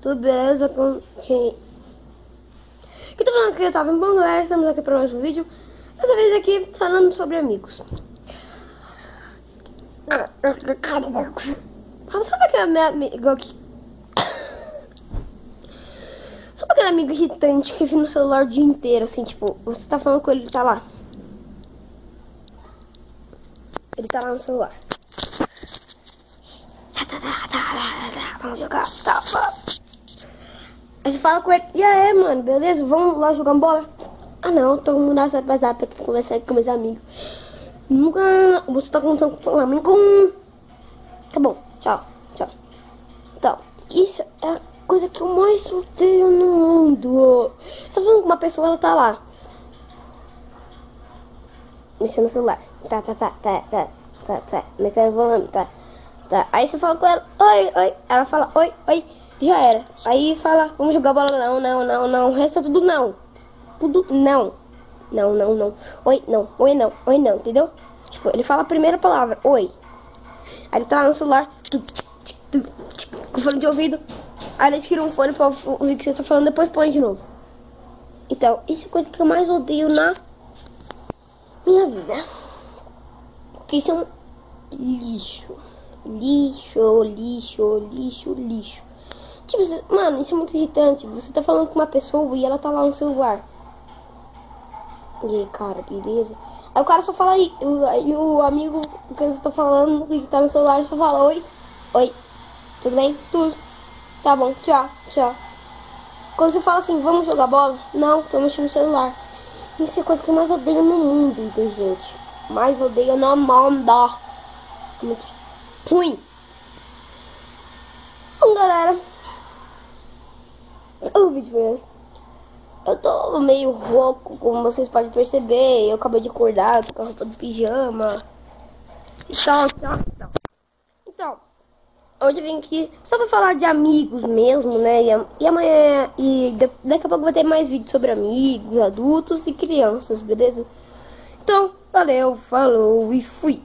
tudo beleza? Que tô falando que eu tava bom, galera, estamos aqui para mais um vídeo. Dessa vez aqui falando sobre amigos. Sabe aquele meu amigo aqui? Sabe aquele amigo irritante que fica no celular o dia inteiro, assim, tipo, você tá falando com ele, ele tá lá. Ele tá lá no celular. Vamos jogar, Aí você fala com ele, e aí, mano, beleza? Vamos lá jogar bola? Ah, não, tô mudando essa WhatsApp pra conversar com meus amigos. Nunca. Você tá conversando com seu amigo? Tá bom, tchau. Então, isso é a coisa que eu mais odeio no mundo. Você tá falando com uma pessoa, ela tá lá mexendo no celular. Tá. Mexendo no volume, tá. Aí você fala com ela, oi. Ela fala, oi. Já era. Aí fala, vamos jogar bola. Não. O resto é tudo não. Tudo não. Não. Oi não, entendeu? Tipo, ele fala a primeira palavra, oi. Aí ele tá lá no celular, com fone de ouvido. Aí ele tira um fone pra ouvir o que você tá falando, depois põe de novo. Então, isso é a coisa que eu mais odeio na minha vida. Porque isso é um lixo. Tipo, mano, isso é muito irritante. Você tá falando com uma pessoa e ela tá lá no celular. E aí, cara, beleza? Aí o cara só fala aí, o amigo que você tá falando, que tá no celular, só fala oi. Tudo bem? Tudo. Tá bom, tchau. Quando você fala assim, vamos jogar bola? Não, tô mexendo no celular. Isso é a coisa que eu mais odeio no mundo, gente. Mais odeio na manda. É muito ruim. Bom, galera, o vídeo foi esse. Eu tô meio rouco, como vocês podem perceber. Eu acabei de acordar, tô com a roupa de pijama e tal. Então, hoje eu vim aqui só pra falar de amigos mesmo, né? E amanhã, daqui a pouco vai ter mais vídeos sobre amigos, adultos e crianças, beleza? Então, valeu, falou e fui!